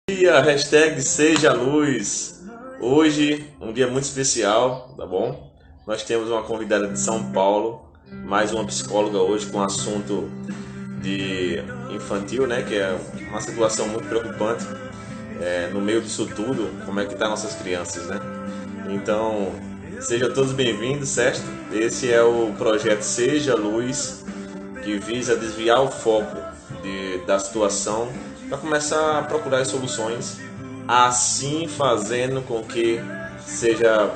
Dia, hashtag Seja Luz. Hoje, um dia muito especial, tá bom? Nós temos uma convidada de São Paulo, mais uma psicóloga hoje com assunto de infantil, né? Que é uma situação muito preocupante. No meio disso tudo, como é que tá nossas crianças, né? Então, sejam todos bem-vindos, certo? Esse é o projeto Seja Luz, que visa desviar o foco da situação para começar a procurar as soluções, assim fazendo com que seja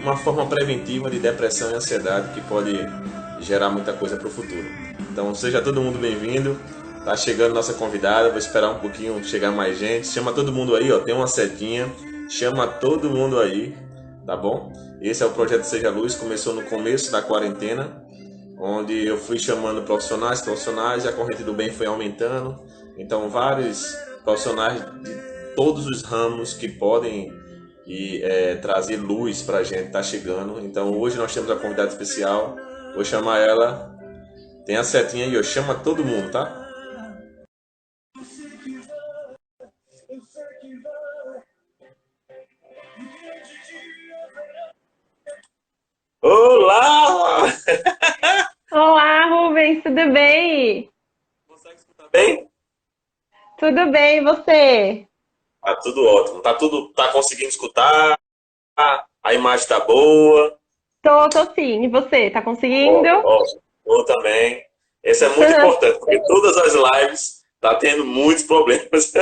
uma forma preventiva de depressão e ansiedade que pode gerar muita coisa para o futuro. Então seja todo mundo bem-vindo. Tá chegando nossa convidada, vou esperar um pouquinho chegar mais gente. Chama todo mundo aí, ó, tem uma setinha. Chama todo mundo aí, tá bom? Esse é o projeto Seja Luz, começou no começo da quarentena, onde eu fui chamando profissionais e a corrente do bem foi aumentando. Então, vários profissionais de todos os ramos que podem trazer luz para a gente tá chegando. Então, hoje nós temos a convidada especial. Vou chamar ela. Tem a setinha aí, ó. Chama todo mundo, tá? Olá! Olá, Rubens, tudo bem? Consegue escutar bem? Tudo bem, e você? Tá tudo ótimo. Tá conseguindo escutar? A imagem tá boa. Tô sim, e você? Tá conseguindo? Ó, ó, eu também. Esse é muito importante, porque todas as lives tá tendo muitos problemas.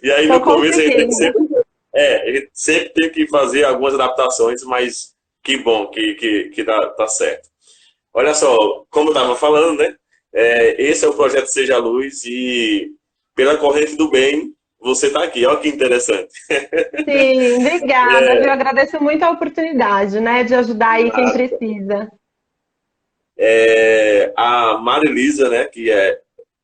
E aí Tô no começo conseguindo. a gente sempre tem que fazer algumas adaptações, mas que bom que tá certo. Olha só, como eu estava falando, né? Esse é o projeto Seja Luz e pela corrente do bem, você está aqui. Olha que interessante. Sim, obrigada, viu? Agradeço muito a oportunidade, né, de ajudar aí quem Ah, precisa. a Marilisa, né,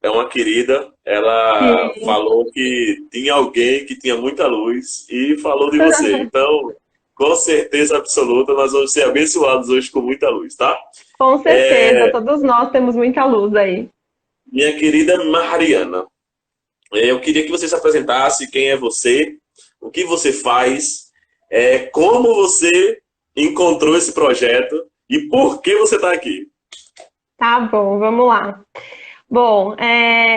é uma querida, ela Sim. falou que tinha alguém que tinha muita luz e falou de você. Então, com certeza absoluta, nós vamos ser abençoados hoje com muita luz, tá? Com certeza, todos nós temos muita luz aí. Minha querida Mariana, eu queria que você se apresentasse, quem é você, o que você faz, como você encontrou esse projeto e por que você está aqui. Tá bom, vamos lá. Bom,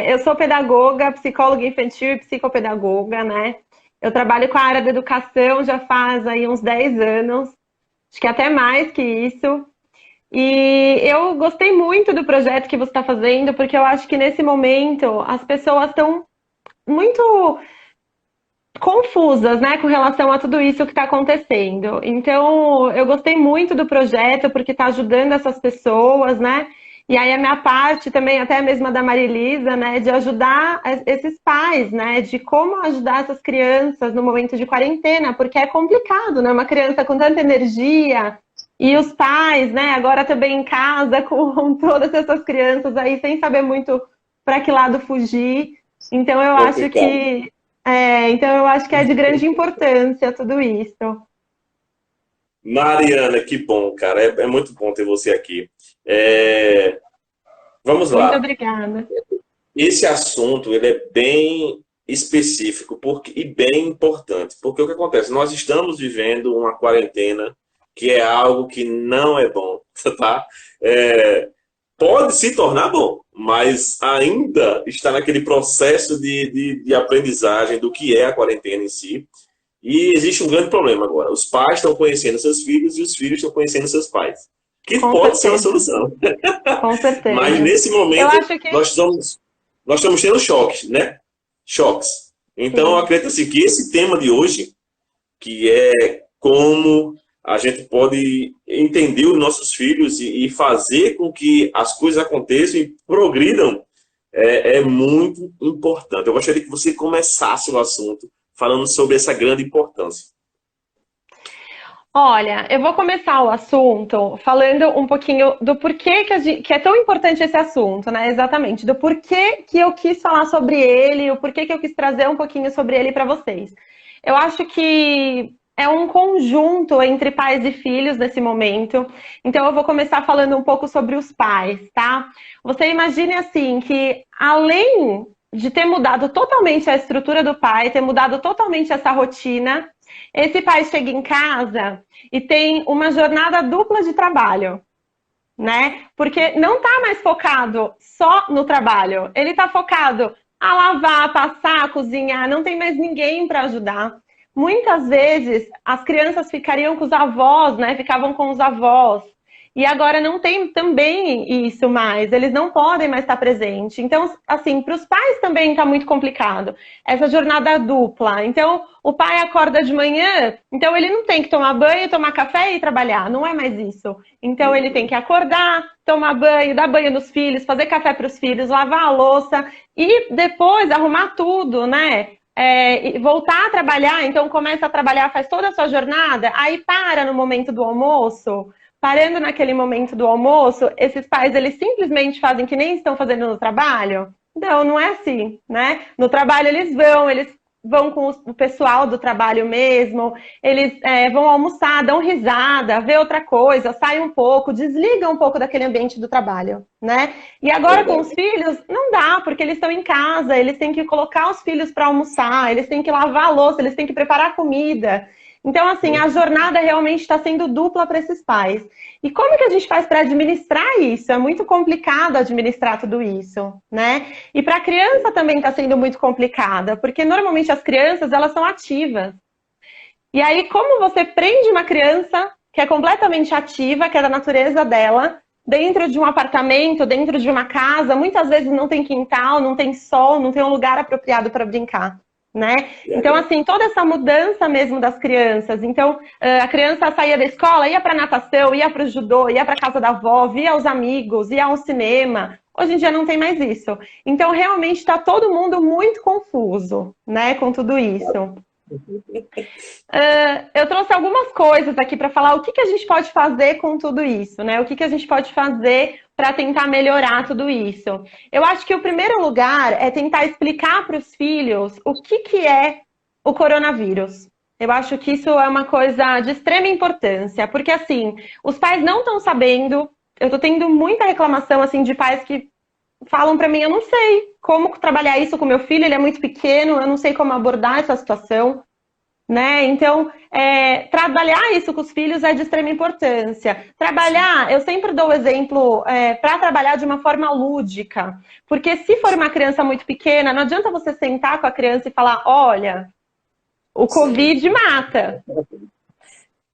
eu sou pedagoga, psicóloga infantil e psicopedagoga, né? Eu trabalho com a área da educação já faz aí uns 10 anos, acho que até mais que isso. E eu gostei muito do projeto que você está fazendo, porque eu acho que nesse momento as pessoas estão muito confusas, né, com relação a tudo isso que está acontecendo. Então, eu gostei muito do projeto, porque está ajudando essas pessoas, né? E aí a minha parte também, até mesmo a da Marilisa, né, de ajudar esses pais, né, de como ajudar essas crianças no momento de quarentena, porque é complicado, né? Uma criança com tanta energia e os pais, né, agora também em casa com todas essas crianças aí sem saber muito para que lado fugir. Então eu acho Complicado. que então eu acho que é de grande importância tudo isso. Mariana, que bom, cara. É muito bom ter você aqui. É, vamos Muito lá. obrigada. Esse assunto ele é bem específico e bem importante. Porque o que acontece? Nós estamos vivendo uma quarentena que é algo que não é bom, tá? É, pode se tornar bom, mas ainda está naquele processo de aprendizagem do que é a quarentena em si. E existe um grande problema agora. Os pais estão conhecendo seus filhos e os filhos estão conhecendo seus pais. Que Com pode ser uma certeza, solução. com Mas certeza. nesse Eu momento, acho que nós estamos tendo choques, né? Choques. Então, eu sim. acredito assim, que esse tema de hoje, que é como a gente pode entender os nossos filhos e fazer com que as coisas aconteçam e progridam, é muito importante. Eu gostaria que você começasse o assunto falando sobre essa grande importância. Olha, eu vou começar o assunto falando um pouquinho do porquê que é tão importante esse assunto, né? Exatamente, do porquê que eu quis falar sobre ele, o porquê que eu quis trazer um pouquinho sobre ele para vocês. Eu acho que é um conjunto entre pais e filhos nesse momento. Então eu vou começar falando um pouco sobre os pais, tá? Você imagine assim que além de ter mudado totalmente a estrutura do pai, ter mudado totalmente essa rotina. Esse pai chega em casa e tem uma jornada dupla de trabalho, né? Porque não está mais focado só no trabalho, ele está focado a lavar, a passar, a cozinhar, não tem mais ninguém para ajudar. Muitas vezes as crianças ficariam com os avós, né? Ficavam com os avós. E agora não tem também isso mais, eles não podem mais estar presentes. Então, assim, para os pais também está muito complicado, essa jornada dupla. Então, o pai acorda de manhã, então ele não tem que tomar banho, tomar café e trabalhar, não é mais isso. Então, ele tem que acordar, tomar banho, dar banho nos filhos, fazer café para os filhos, lavar a louça e depois arrumar tudo, né? E voltar a trabalhar, então começa a trabalhar, faz toda a sua jornada, aí para no momento do almoço. Parando naquele momento do almoço, esses pais, eles simplesmente fazem que nem estão fazendo no trabalho? Não, não é assim, né? No trabalho eles vão com o pessoal do trabalho mesmo, eles vão almoçar, dão risada, vê outra coisa, saem um pouco, desligam um pouco daquele ambiente do trabalho, né? E agora com os filhos, não dá, porque eles estão em casa, eles têm que colocar os filhos para almoçar, eles têm que lavar a louça, eles têm que preparar a comida. Então, assim, a jornada realmente está sendo dupla para esses pais. E como que a gente faz para administrar isso? É muito complicado administrar tudo isso, né? E para a criança também está sendo muito complicada, porque normalmente as crianças, elas são ativas. E aí, como você prende uma criança que é completamente ativa, que é da natureza dela, dentro de um apartamento, dentro de uma casa, muitas vezes não tem quintal, não tem sol, não tem um lugar apropriado para brincar. Né? Então, assim, toda essa mudança mesmo das crianças. Então, a criança saía da escola, ia para natação, ia para o judô, ia para casa da avó, via os amigos, ia ao cinema. Hoje em dia não tem mais isso. Então, realmente está todo mundo muito confuso, né, com tudo isso. Eu trouxe algumas coisas aqui para falar o que a gente pode fazer com tudo isso, né? O que a gente pode fazer para tentar melhorar tudo isso. Eu acho que o primeiro lugar é tentar explicar para os filhos o que é o coronavírus. Eu acho que isso é uma coisa de extrema importância, porque assim, os pais não estão sabendo, eu estou tendo muita reclamação assim de pais que falam para mim, eu não sei como trabalhar isso com meu filho, ele é muito pequeno, eu não sei como abordar essa situação, né? Então, trabalhar isso com os filhos é de extrema importância. Trabalhar, eu sempre dou o exemplo para trabalhar de uma forma lúdica, porque se for uma criança muito pequena, não adianta você sentar com a criança e falar, olha, o Covid mata.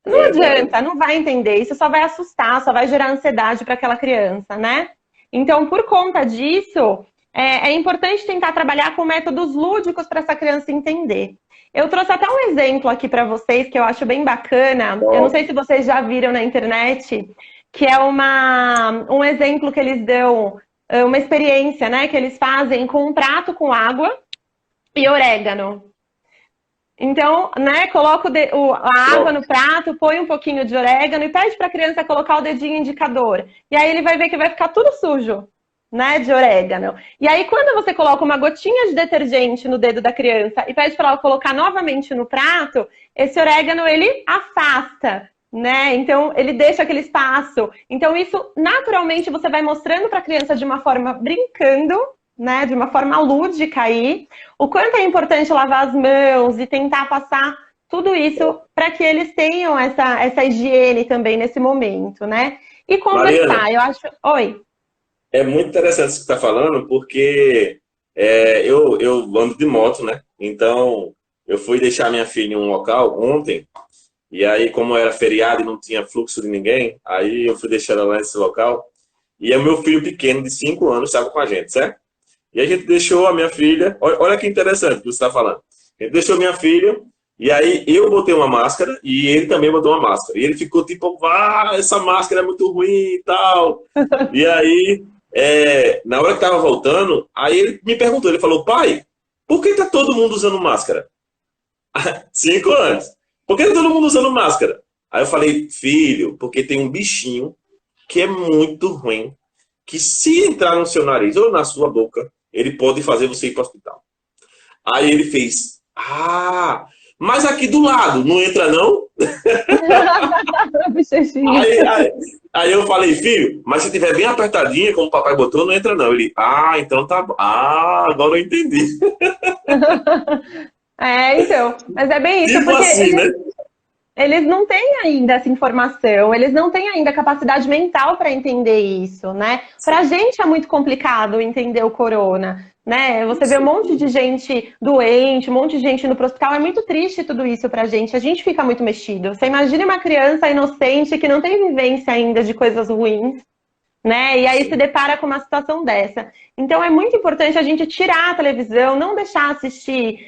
Não adianta, não vai entender, isso só vai assustar, só vai gerar ansiedade para aquela criança, né? Então, por conta disso, é importante tentar trabalhar com métodos lúdicos para essa criança entender. Eu trouxe até um exemplo aqui para vocês que eu acho bem bacana. Eu não sei se vocês já viram na internet, que é um exemplo que eles dão, uma experiência, né? Que eles fazem com um prato com água e orégano. Então, né, coloca a água no prato, põe um pouquinho de orégano e pede para a criança colocar o dedinho indicador. E aí ele vai ver que vai ficar tudo sujo, né, de orégano. E aí quando você coloca uma gotinha de detergente no dedo da criança e pede para ela colocar novamente no prato, esse orégano ele afasta, né? Então ele deixa aquele espaço. Então isso naturalmente você vai mostrando para a criança de uma forma brincando, né, de uma forma lúdica aí, o quanto é importante lavar as mãos e tentar passar tudo isso para que eles tenham essa higiene também nesse momento, né? E conversar, Mariana, eu acho... Oi. é muito interessante isso que você está falando, porque eu ando de moto, né? Então, eu fui deixar minha filha em um local ontem, e aí, como era feriado e não tinha fluxo de ninguém, aí eu fui deixar ela lá nesse local, e o meu filho pequeno, de 5 anos, estava com a gente, certo? E a gente deixou a minha filha, olha que interessante o que você está falando. A gente deixou minha filha, e aí eu botei uma máscara, e ele também botou uma máscara. E ele ficou tipo, essa máscara é muito ruim e tal. E aí, na hora que tava voltando, aí ele me perguntou, ele falou, pai, por que tá todo mundo usando máscara? 5 anos. Por que tá todo mundo usando máscara? Aí eu falei, filho, porque tem um bichinho que é muito ruim, que se entrar no seu nariz ou na sua boca, ele pode fazer você ir para o hospital. Aí ele fez, Mas aqui do lado, não entra não? Bochechinha. Aí eu falei, filho, mas se tiver bem apertadinha, como o papai botou, não entra não. Ele, então tá bom. Agora eu entendi. Então, mas é bem isso, Tipo porque assim, né? eles não têm ainda essa informação, eles não têm ainda capacidade mental para entender isso, né? Para a gente é muito complicado entender o corona, né? Você vê um monte de gente doente, um monte de gente indo para o hospital, é muito triste tudo isso para a gente fica muito mexido. Você imagina uma criança inocente que não tem vivência ainda de coisas ruins, né? E aí se depara com uma situação dessa. Então é muito importante a gente tirar a televisão, não deixar assistir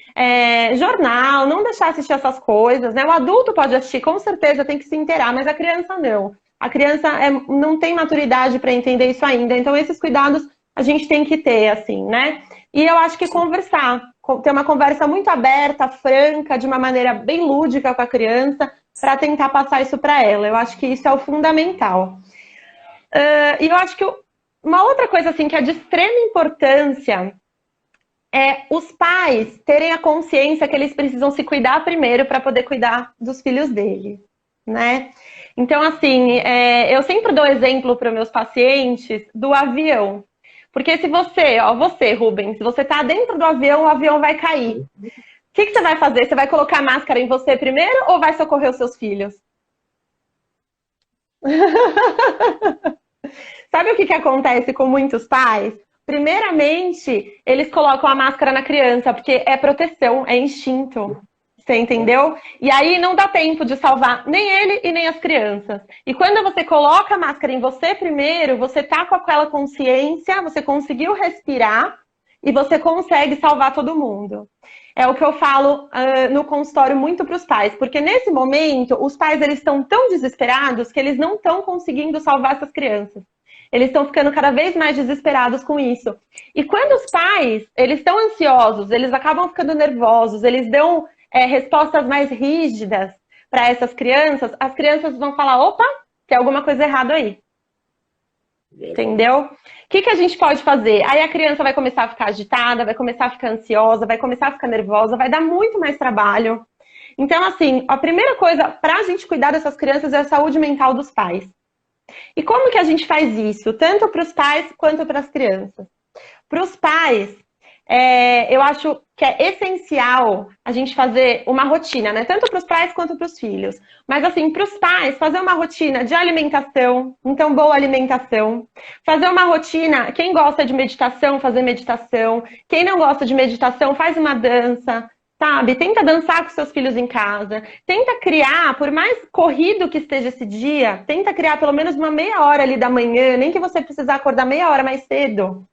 jornal, não deixar assistir essas coisas, né? O adulto pode assistir, com certeza tem que se inteirar, mas a criança não. A criança não tem maturidade para entender isso ainda. Então esses cuidados a gente tem que ter, assim, né? E eu acho que conversar, ter uma conversa muito aberta, franca, de uma maneira bem lúdica com a criança, para tentar passar isso para ela. Eu acho que isso é o fundamental. E eu acho que uma outra coisa assim que é de extrema importância é os pais terem a consciência que eles precisam se cuidar primeiro para poder cuidar dos filhos deles, né? Então, assim, eu sempre dou exemplo para meus pacientes do avião. Porque se você, Rubens, se você está dentro do avião, o avião vai cair. O que você vai fazer? Você vai colocar a máscara em você primeiro ou vai socorrer os seus filhos? Sabe o que acontece com muitos pais? Primeiramente, eles colocam a máscara na criança, porque é proteção, é instinto. Você entendeu? E aí não dá tempo de salvar nem ele e nem as crianças. E quando você coloca a máscara em você primeiro, você tá com aquela consciência, você conseguiu respirar e você consegue salvar todo mundo. É o que eu falo no consultório muito para os pais, porque nesse momento os pais eles estão tão desesperados que eles não estão conseguindo salvar essas crianças. Eles estão ficando cada vez mais desesperados com isso. E quando os pais eles estão ansiosos, eles acabam ficando nervosos, eles dão respostas mais rígidas para essas crianças, as crianças vão falar, opa, tem alguma coisa errada aí. Entendeu? O que a gente pode fazer? Aí a criança vai começar a ficar agitada, vai começar a ficar ansiosa, vai começar a ficar nervosa, vai dar muito mais trabalho. Então, assim, a primeira coisa para a gente cuidar dessas crianças é a saúde mental dos pais. E como que a gente faz isso? Tanto para os pais quanto para as crianças. Para os pais, eu acho que é essencial a gente fazer uma rotina, né? Tanto para os pais quanto para os filhos. Mas assim, para os pais, fazer uma rotina de alimentação, então boa alimentação. Fazer uma rotina, quem gosta de meditação, fazer meditação. Quem não gosta de meditação, faz uma dança, sabe? Tenta dançar com seus filhos em casa. Tenta criar, por mais corrido que esteja esse dia, tenta criar pelo menos uma meia hora ali da manhã, nem que você precisar acordar meia hora mais cedo,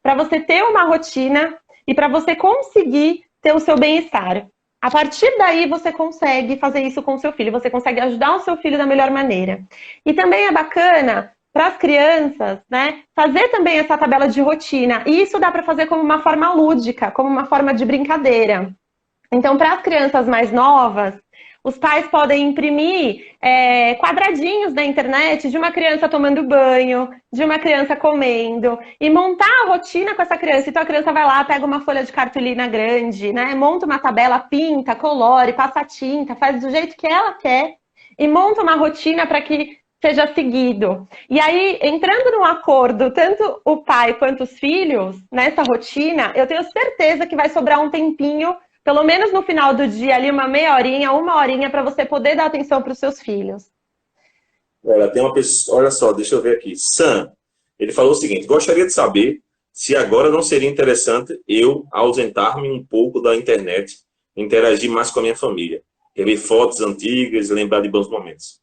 para você ter uma rotina e para você conseguir ter o seu bem-estar. A partir daí você consegue fazer isso com o seu filho, você consegue ajudar o seu filho da melhor maneira. E também é bacana para as crianças, né, fazer também essa tabela de rotina. E isso dá para fazer como uma forma lúdica, como uma forma de brincadeira. Então, para as crianças mais novas, os pais podem imprimir quadradinhos na internet de uma criança tomando banho, de uma criança comendo, e montar a rotina com essa criança. Então a criança vai lá, pega uma folha de cartolina grande, né? Monta uma tabela, pinta, colore, passa tinta, faz do jeito que ela quer, e monta uma rotina para que seja seguido. E aí, entrando num acordo, tanto o pai quanto os filhos, nessa rotina, eu tenho certeza que vai sobrar um tempinho, pelo menos no final do dia, ali uma meia horinha, uma horinha, para você poder dar atenção para os seus filhos. Olha, tem uma pessoa, olha só, deixa eu ver aqui. Sam, ele falou o seguinte, gostaria de saber se agora não seria interessante eu ausentar-me um pouco da internet, interagir mais com a minha família, rever fotos antigas, lembrar de bons momentos.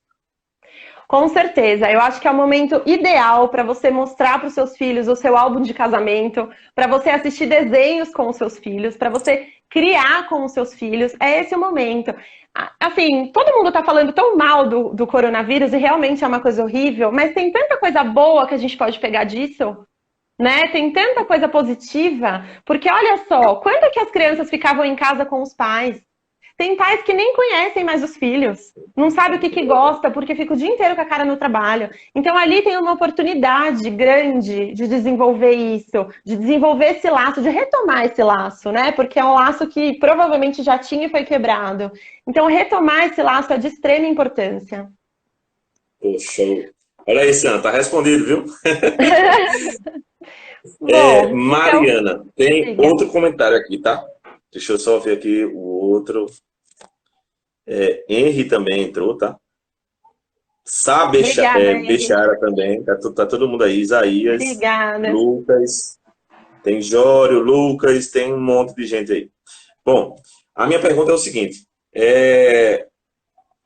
Com certeza, eu acho que é o momento ideal para você mostrar para os seus filhos o seu álbum de casamento, para você assistir desenhos com os seus filhos, para você criar com os seus filhos. É esse o momento. Assim, todo mundo está falando tão mal do coronavírus e realmente é uma coisa horrível, mas tem tanta coisa boa que a gente pode pegar disso, né? Tem tanta coisa positiva, porque olha só, quando é que as crianças ficavam em casa com os pais? Tem pais que nem conhecem mais os filhos, não sabe o que que gosta, porque fica o dia inteiro com a cara no trabalho. Então ali tem uma oportunidade grande de desenvolver isso, de desenvolver esse laço, de retomar esse laço, né? Porque é um laço que provavelmente já tinha e foi quebrado. Então retomar esse laço é de extrema importância. Poxa, olha aí, Sam, tá respondido, viu? Bom, então, Mariana, tem diga. outro comentário aqui, tá? Deixa eu só ver aqui o outro. Henry também entrou, tá? Obrigada, Henry. Bechara também, tá todo mundo aí. Isaías, Obrigada. Lucas, tem Jório, Lucas, tem um monte de gente aí. Bom, a minha pergunta é o seguinte: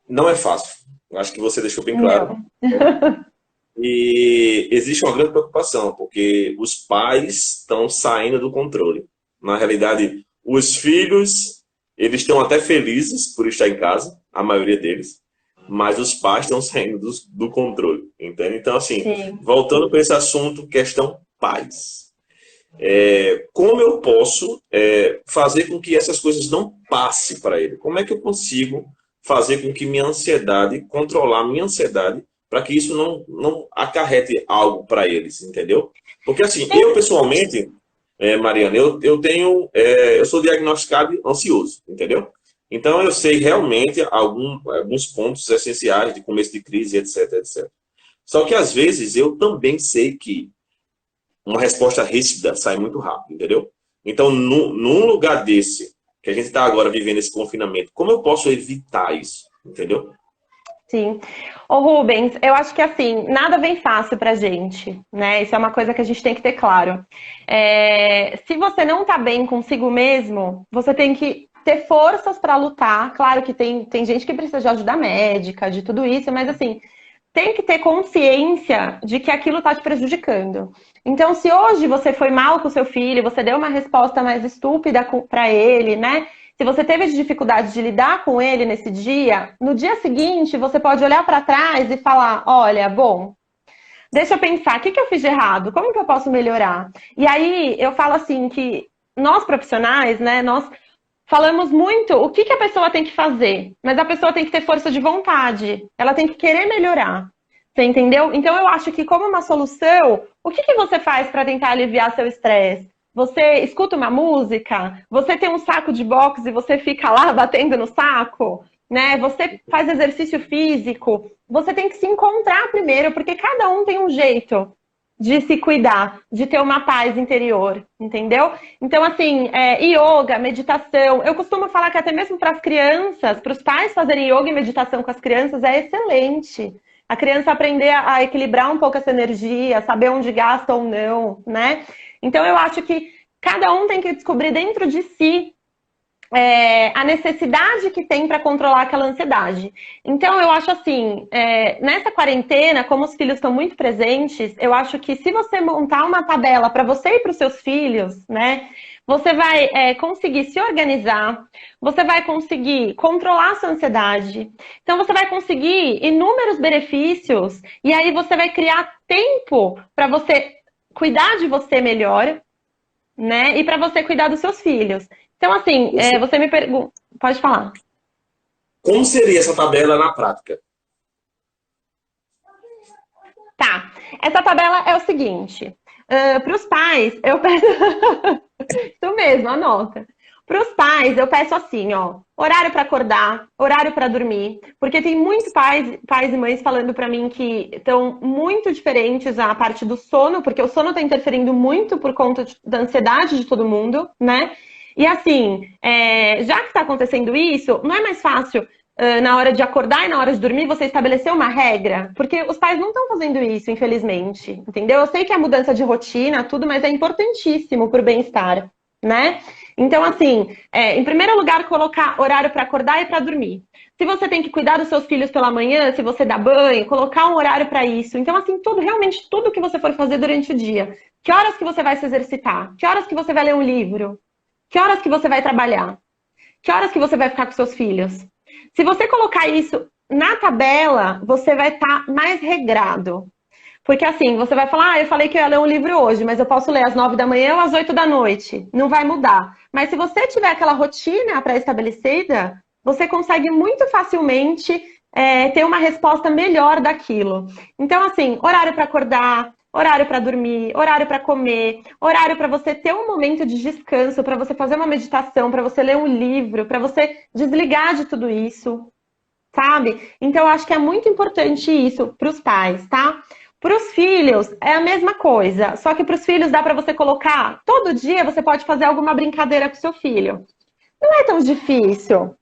não é fácil. Eu acho que você deixou bem claro. Não. E existe uma grande preocupação, porque os pais estão saindo do controle. Na realidade, os filhos, eles estão até felizes por estar em casa, a maioria deles, mas os pais estão saindo do controle, entende? Então, assim, Sim. voltando para esse assunto, questão pais. Como eu posso fazer com que essas coisas não passem para ele? Como é que eu consigo fazer com que minha ansiedade, controlar minha ansiedade, para que isso não acarrete algo para eles, entendeu? Porque assim, eu pessoalmente, Mariana, eu sou diagnosticado ansioso, entendeu? Então eu sei realmente alguns pontos essenciais de começo de crise, etc, etc. Só que às vezes eu também sei que uma resposta ríspida sai muito rápido, entendeu? Então, num lugar desse, que a gente está agora vivendo esse confinamento, como eu posso evitar isso, entendeu? Sim. Ô Rubens, eu acho que assim, nada vem fácil pra gente, né? Isso é uma coisa que a gente tem que ter claro. Se você não tá bem consigo mesmo, você tem que ter forças pra lutar. Claro que tem gente que precisa de ajuda médica, de tudo isso, mas assim, tem que ter consciência de que aquilo tá te prejudicando. Então, se hoje você foi mal com o seu filho, você deu uma resposta mais estúpida pra ele, né? Se você teve dificuldade de lidar com ele nesse dia, no dia seguinte você pode olhar para trás e falar: olha, bom, deixa eu pensar, o que eu fiz de errado? Como que eu posso melhorar? E aí eu falo assim que nós profissionais, né, nós falamos muito o que a pessoa tem que fazer, mas a pessoa tem que ter força de vontade, ela tem que querer melhorar. Você entendeu? Então eu acho que como uma solução, o que você faz para tentar aliviar seu estresse? Você escuta uma música? Você tem um saco de boxe e você fica lá batendo no saco? Né? Você faz exercício físico? Você tem que se encontrar primeiro, porque cada um tem um jeito de se cuidar, de ter uma paz interior, entendeu? Então, assim, yoga, meditação. Eu costumo falar que até mesmo para as crianças, para os pais fazerem yoga e meditação com as crianças é excelente. A criança aprender a equilibrar um pouco essa energia, saber onde gasta ou não, né? Então eu acho que cada um tem que descobrir dentro de si a necessidade que tem para controlar aquela ansiedade. Então eu acho assim, nessa quarentena, como os filhos estão muito presentes, eu acho que se você montar uma tabela para você e para os seus filhos, né? Você vai conseguir se organizar, você vai conseguir controlar a sua ansiedade, então você vai conseguir inúmeros benefícios, e aí você vai criar tempo para você cuidar de você melhor, né? E para você cuidar dos seus filhos. Então, assim, você me pergunta. Pode falar. Como seria essa tabela na prática? Tá. Essa tabela é o seguinte. Para os pais, eu peço. Isso mesmo, anota. Para os pais, eu peço assim, ó, horário para acordar, horário para dormir, porque tem muitos pais e mães falando para mim que estão muito diferentes a parte do sono, porque o sono está interferindo muito por conta da ansiedade de todo mundo, né? E assim, já que está acontecendo isso, não é mais fácil na hora de acordar e na hora de dormir você estabelecer uma regra? Porque os pais não estão fazendo isso, infelizmente, entendeu? Eu sei que é mudança de rotina, tudo, mas é importantíssimo para o bem-estar, né? Então, assim, em primeiro lugar, colocar horário para acordar e para dormir. Se você tem que cuidar dos seus filhos pela manhã, se você dá banho, colocar um horário para isso. Então, assim, realmente tudo que você for fazer durante o dia. Que horas que você vai se exercitar? Que horas que você vai ler um livro? Que horas que você vai trabalhar? Que horas que você vai ficar com seus filhos? Se você colocar isso na tabela, você vai estar mais regrado. Porque assim, você vai falar, eu falei que eu ia ler um livro hoje, mas eu posso ler às 9 da manhã ou às 8 da noite. Não vai mudar. Mas se você tiver aquela rotina pré-estabelecida, você consegue muito facilmente ter uma resposta melhor daquilo. Então, assim, horário para acordar, horário para dormir, horário para comer, horário para você ter um momento de descanso, para você fazer uma meditação, para você ler um livro, para você desligar de tudo isso, sabe? Então, eu acho que é muito importante isso para os pais, tá? Para os filhos, é a mesma coisa, só que para os filhos dá para você colocar, todo dia você pode fazer alguma brincadeira com seu filho. Não é tão difícil.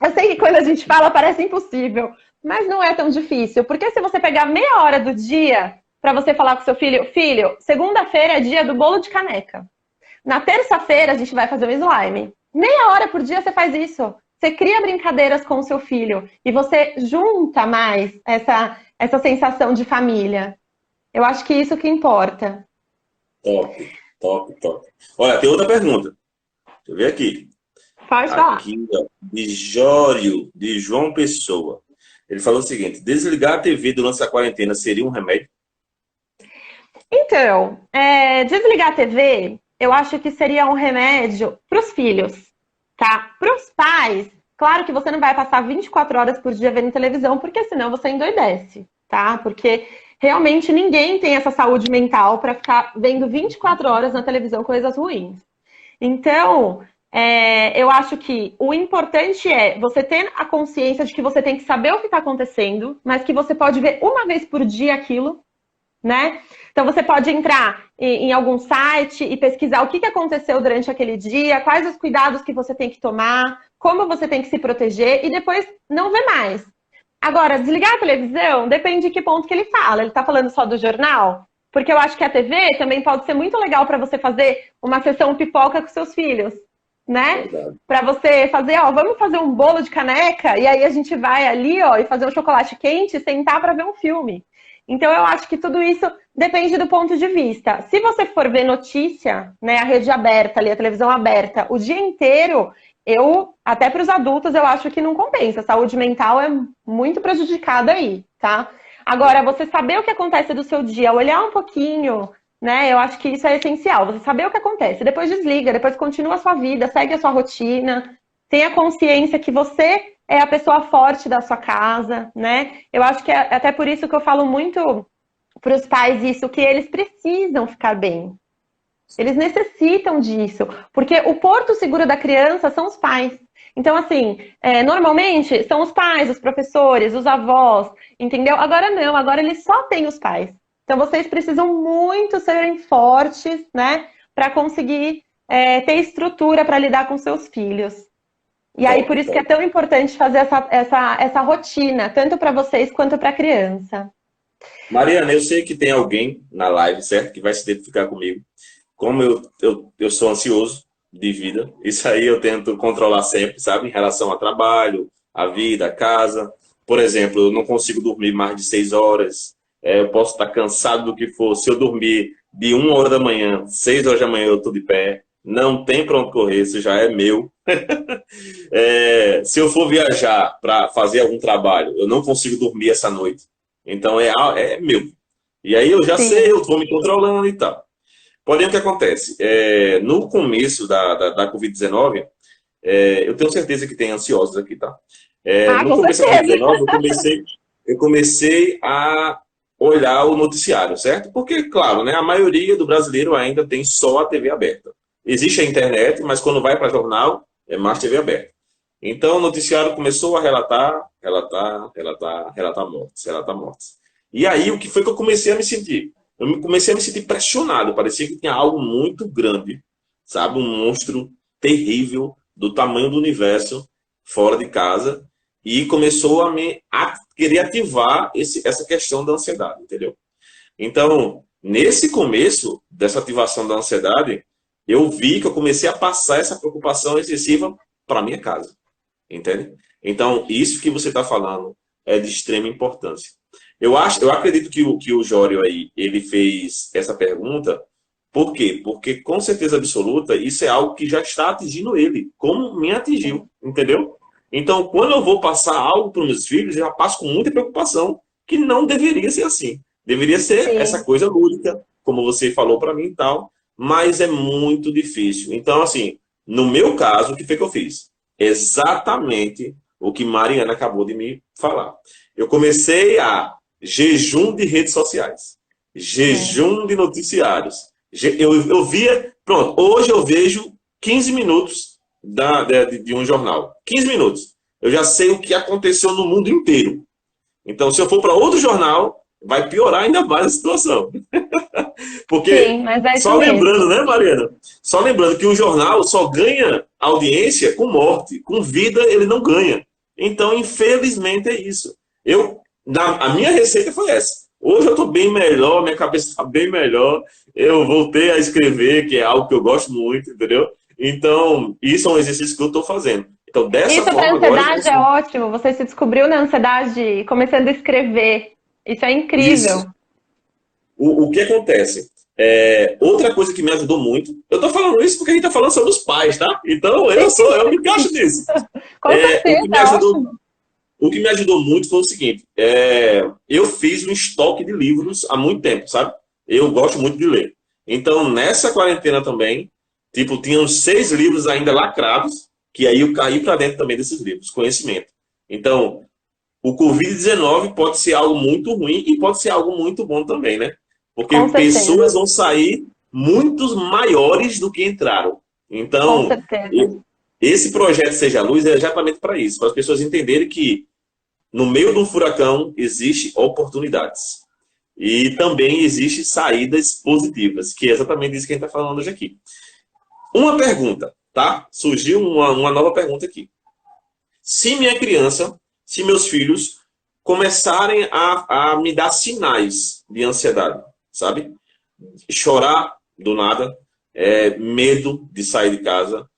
Eu sei que quando a gente fala parece impossível, mas não é tão difícil, porque se você pegar meia hora do dia para você falar com seu filho, filho, segunda-feira é dia do bolo de caneca. Na terça-feira a gente vai fazer o slime. Meia hora por dia você faz isso. Você cria brincadeiras com o seu filho e você junta mais essa sensação de família. Eu acho que isso que importa. Top, top, top. Olha, tem outra pergunta. Deixa eu ver aqui. Pode falar. Aqui, ó, de Jório, de João Pessoa. Ele falou o seguinte: desligar a TV durante a quarentena seria um remédio? Então, desligar a TV, eu acho que seria um remédio para os filhos, tá? Para os pais, claro que você não vai passar 24 horas por dia vendo televisão, porque senão você endoidece, tá? Porque realmente ninguém tem essa saúde mental para ficar vendo 24 horas na televisão coisas ruins. Então, eu acho que o importante é você ter a consciência de que você tem que saber o que está acontecendo, mas que você pode ver uma vez por dia aquilo, né? Então você pode entrar em algum site e pesquisar o que aconteceu durante aquele dia, quais os cuidados que você tem que tomar, como você tem que se proteger e depois não ver mais. Agora, desligar a televisão depende de que ponto que ele fala. Ele está falando só do jornal? Porque eu acho que a TV também pode ser muito legal para você fazer uma sessão pipoca com seus filhos, né? Para você fazer, ó, vamos fazer um bolo de caneca e aí a gente vai ali, ó, e fazer um chocolate quente e sentar para ver um filme. Então, eu acho que tudo isso depende do ponto de vista. Se você for ver notícia, né, a rede aberta ali, a televisão aberta, o dia inteiro, até para os adultos, eu acho que não compensa. A saúde mental é muito prejudicada aí, tá? Agora, você saber o que acontece do seu dia, olhar um pouquinho, né, eu acho que isso é essencial. Você saber o que acontece, depois desliga, depois continua a sua vida, segue a sua rotina, tenha consciência que você é a pessoa forte da sua casa, né? Eu acho que é até por isso que eu falo muito para os pais isso, que eles precisam ficar bem. Eles necessitam disso, porque o porto seguro da criança são os pais. Então, assim, normalmente são os pais, os professores, os avós, entendeu? Agora não, agora eles só têm os pais. Então, vocês precisam muito serem fortes, né? Para conseguir ter estrutura para lidar com seus filhos. E aí, por isso que é tão importante fazer essa rotina, tanto para vocês quanto para a criança. Mariana, eu sei que tem alguém na live, certo? Que vai se identificar comigo. Como eu sou ansioso de vida, isso aí eu tento controlar sempre, sabe? Em relação ao trabalho, a vida, a casa. Por exemplo, eu não consigo dormir mais de 6 horas. Eu posso estar cansado do que for. Se eu dormir de 1 hora da manhã, 6 horas da manhã eu estou de pé. Não tem para onde correr, isso já é meu. Se eu for viajar para fazer algum trabalho, eu não consigo dormir essa noite. Então é meu. E aí eu já sei, eu estou me controlando e tal. Porém, o que acontece? No começo da Covid-19, eu tenho certeza que tem ansiosos aqui, tá? No começo da Covid-19, eu comecei a olhar o noticiário, certo? Porque, claro, né, a maioria do brasileiro ainda tem só a TV aberta. Existe a internet, mas quando vai para jornal, é mais TV aberta. Então, o noticiário começou a relatar mortes. E aí, o que foi que eu comecei a me sentir? Eu comecei a me sentir pressionado. Parecia que tinha algo muito grande, sabe? Um monstro terrível do tamanho do universo fora de casa. E começou a querer ativar essa questão da ansiedade, entendeu? Então, nesse começo dessa ativação da ansiedade, eu vi que eu comecei a passar essa preocupação excessiva para minha casa, entende? Então, isso que você está falando é de extrema importância. Eu acredito que o Jório aí, ele fez essa pergunta, por quê? Porque, com certeza absoluta, isso é algo que já está atingindo ele, como me atingiu, entendeu? Então, quando eu vou passar algo para os meus filhos, eu já passo com muita preocupação, que não deveria ser assim. Deveria ser essa coisa lúdica, como você falou para mim e tal, mas é muito difícil. Então, assim, no meu caso, o que foi que eu fiz? Exatamente o que Mariana acabou de me falar. Eu comecei a jejum de redes sociais, É. jejum de noticiários. Eu via, pronto, hoje eu vejo 15 minutos de um jornal. 15 minutos. Eu já sei o que aconteceu no mundo inteiro. Então, se eu for para outro jornal, vai piorar ainda mais a situação. Porque, Sim, mas é isso só lembrando, mesmo. né, Mariana? Só lembrando que o jornal só ganha audiência com morte, com vida ele não ganha. Então, infelizmente, é isso. A minha receita foi essa. Hoje eu estou bem melhor, minha cabeça está bem melhor. Eu voltei a escrever, que é algo que eu gosto muito, entendeu? Então, isso é um exercício que eu estou fazendo. Então, dessa Isso para forma, agora eu ansiedade é consigo. ótimo. Você se descobriu na ansiedade começando a escrever. Isso é incrível. Isso. O que acontece? Outra coisa que me ajudou muito, eu tô falando isso porque a gente tá falando sobre os pais, tá? Então eu me encaixo nisso. Com O certeza, que me é ajudou, ótimo. o que me ajudou muito foi o seguinte: eu fiz um estoque de livros há muito tempo, sabe? Eu gosto muito de ler. Então, nessa quarentena também, tipo, tinha uns 6 livros ainda lacrados, que aí eu caí para dentro também desses livros, conhecimento. Então, o Covid-19 pode ser algo muito ruim e pode ser algo muito bom também, né? Porque Com pessoas certeza. vão sair muitos maiores do que entraram. Com Então, certeza. esse projeto Seja Luz é exatamente para isso, para as pessoas entenderem que no meio de um furacão existe oportunidades. E também existe saídas positivas, que é exatamente isso que a gente está falando hoje aqui. Uma pergunta, tá? Surgiu uma nova pergunta aqui. Se minha criança, se meus filhos começarem a me dar sinais de ansiedade, sabe? Chorar do nada, medo de sair de casa,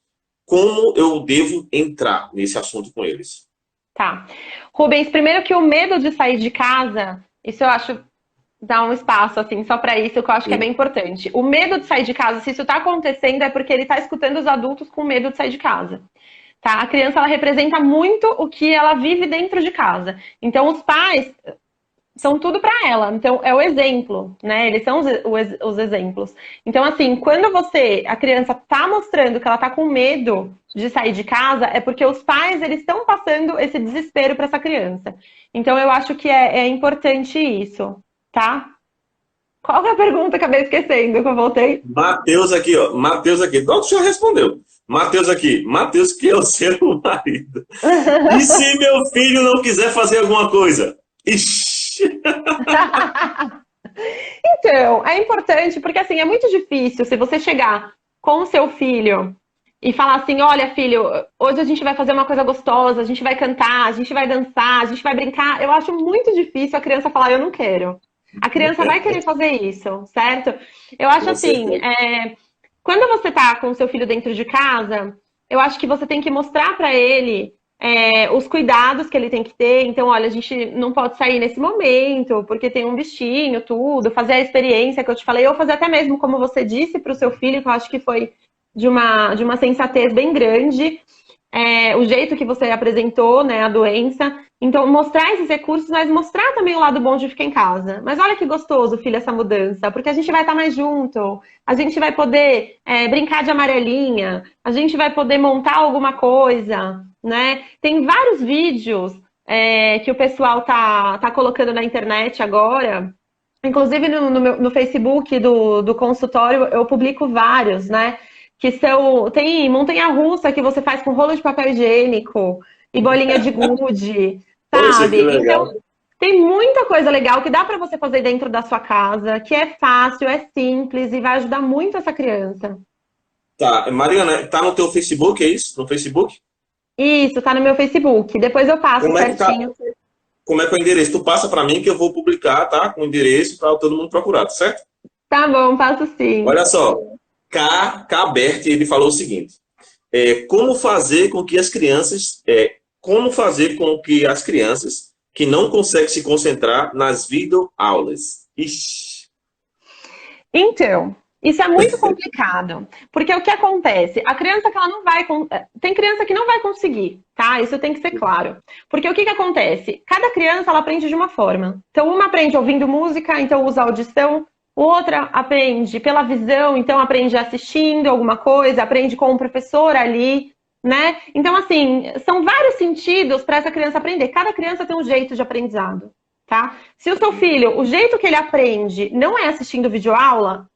como eu devo entrar nesse assunto com eles? Tá. Rubens, primeiro que o medo de sair de casa, isso eu acho dar um espaço assim só para isso, que eu acho que é bem Sim. importante. O medo de sair de casa, se isso tá acontecendo, é porque ele tá escutando os adultos com medo de sair de casa. Tá? A criança ela representa muito o que ela vive dentro de casa. Então os pais são tudo para ela. Então, é o exemplo, né? Eles são os exemplos. Então, assim, quando a criança tá mostrando que ela tá com medo de sair de casa, é porque os pais, eles estão passando esse desespero para essa criança. Então, eu acho que é importante isso, tá? Qual que é a pergunta? Acabei esquecendo que eu voltei. Mateus aqui, ó. Mateus aqui. Doutor já respondeu. Mateus aqui. Mateus, que é o seu marido. E se meu filho não quiser fazer alguma coisa? Ixi. Então, é importante, porque assim, é muito difícil se você chegar com o seu filho e falar assim, olha, filho, hoje a gente vai fazer uma coisa gostosa, a gente vai cantar, a gente vai dançar, a gente vai brincar. Eu acho muito difícil a criança falar, eu não quero. A criança vai querer fazer isso, certo? Eu acho Com assim, certeza. quando você tá com o seu filho dentro de casa, eu acho que você tem que mostrar para ele os cuidados que ele tem que ter. Então, olha, a gente não pode sair nesse momento, porque tem um bichinho, tudo, fazer a experiência que eu te falei, ou fazer até mesmo como você disse para o seu filho, que eu acho que foi de uma sensatez bem grande, o jeito que você apresentou, né, a doença. Então, mostrar esses recursos, mas mostrar também o lado bom de ficar em casa. Mas olha que gostoso, filho, essa mudança, porque a gente vai estar mais junto, a gente vai poder brincar de amarelinha, a gente vai poder montar alguma coisa, né? Tem vários vídeos que o pessoal tá colocando na internet agora. Inclusive no Facebook do consultório eu publico vários, né? Que tem montanha-russa que você faz com rolo de papel higiênico e bolinha de gude, Poxa, que sabe? legal. Então, tem muita coisa legal que dá para você fazer dentro da sua casa, que é fácil, é simples e vai ajudar muito essa criança. Tá, Mariana, tá no teu Facebook, é isso? No Facebook? Isso, tá no meu Facebook. Depois eu passo Como é que tá? certinho. Como é que é o endereço? Tu passa para mim que eu vou publicar, tá? Com o endereço para todo mundo procurar, tá certo? Tá bom, passo sim. Olha só, K. Bert, ele falou o seguinte: como fazer com que as crianças que não conseguem se concentrar nas videoaulas? Ixi. Então, isso é muito complicado, porque o que acontece? A criança que ela não vai, tem criança que não vai conseguir, tá? Isso tem que ser claro. Porque o que acontece? Cada criança ela aprende de uma forma. Então, uma aprende ouvindo música, então usa audição. Outra aprende pela visão, então aprende assistindo alguma coisa, aprende com o professor ali. né? Então, assim, são vários sentidos para essa criança aprender. Cada criança tem um jeito de aprendizado, tá? Se o seu filho, o jeito que ele aprende não é assistindo videoaula,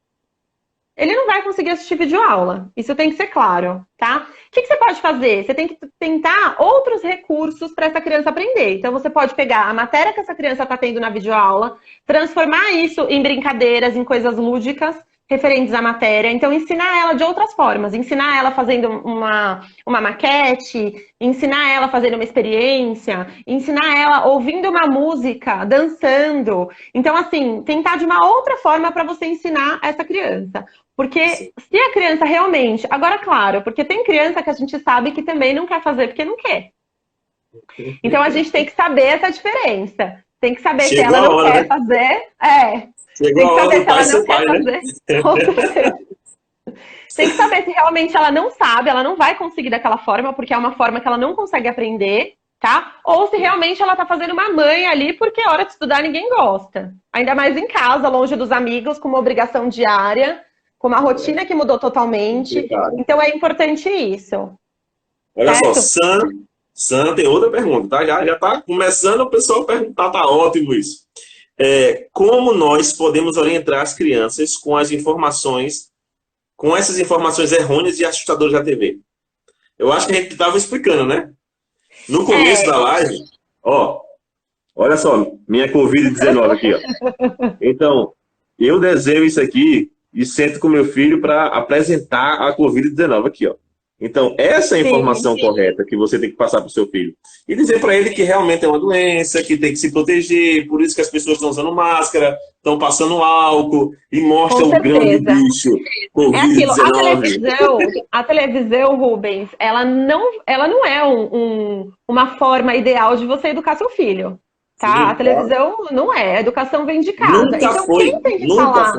ele não vai conseguir assistir videoaula. Isso tem que ser claro, tá? O que você pode fazer? Você tem que tentar outros recursos para essa criança aprender. Então, você pode pegar a matéria que essa criança está tendo na videoaula, transformar isso em brincadeiras, em coisas lúdicas, referentes à matéria. Então, ensinar ela de outras formas. Ensinar ela fazendo uma maquete, ensinar ela fazendo uma experiência, ensinar ela ouvindo uma música, dançando. Então, assim, tentar de uma outra forma para você ensinar essa criança. Porque se a criança realmente... Agora, claro, porque tem criança que a gente sabe que também não quer fazer porque não quer. Então, a gente tem que saber essa diferença. Tem que saber se ela não quer fazer. Chegou Tem que a hora saber do se ela pai não ser quer pai, né? fazer. Com certeza. Tem que saber se realmente ela não sabe, ela não vai conseguir daquela forma, porque é uma forma que ela não consegue aprender, tá? Ou se realmente ela tá fazendo uma mãe ali, porque a hora de estudar ninguém gosta. Ainda mais em casa, longe dos amigos, com uma obrigação diária, com uma rotina que mudou totalmente. Então é importante isso. Olha certo? só, Sam tem outra pergunta, tá? Já tá começando o pessoal a perguntar, tá ótimo isso. Como nós podemos orientar as crianças com as informações, com essas informações errôneas e assustadoras da TV? Eu acho que a gente estava explicando, né? No começo da live, ó, olha só, minha Covid-19 aqui, ó. Então, eu desenho isso aqui e sento com meu filho para apresentar a Covid-19 aqui, ó. Então, essa é a informação correta que você tem que passar para o seu filho. E dizer para ele que realmente é uma doença, que tem que se proteger, por isso que as pessoas estão usando máscara, estão passando álcool, e mostra o grande bicho, Covid-19. A televisão, Rubens, ela não é uma forma ideal de você educar seu filho. Tá? Sim, a televisão não é. A educação vem de casa. Nunca então, foi. Quem tem que falar?